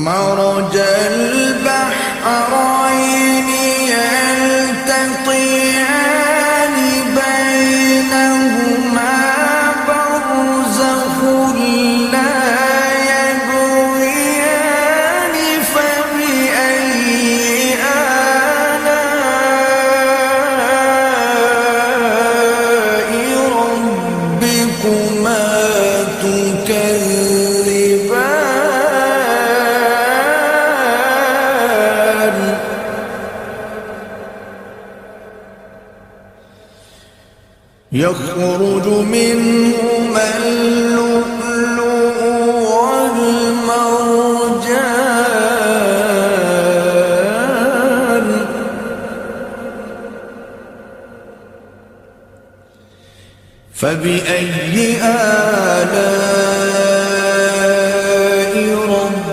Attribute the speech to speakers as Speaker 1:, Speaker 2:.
Speaker 1: مرج البحرين يلتقيان بينهما برزخ لا يبغيان فبأي آلاء ربكما تكذبان يخرج منهما اللؤلؤ والمرجان فبأي آلاء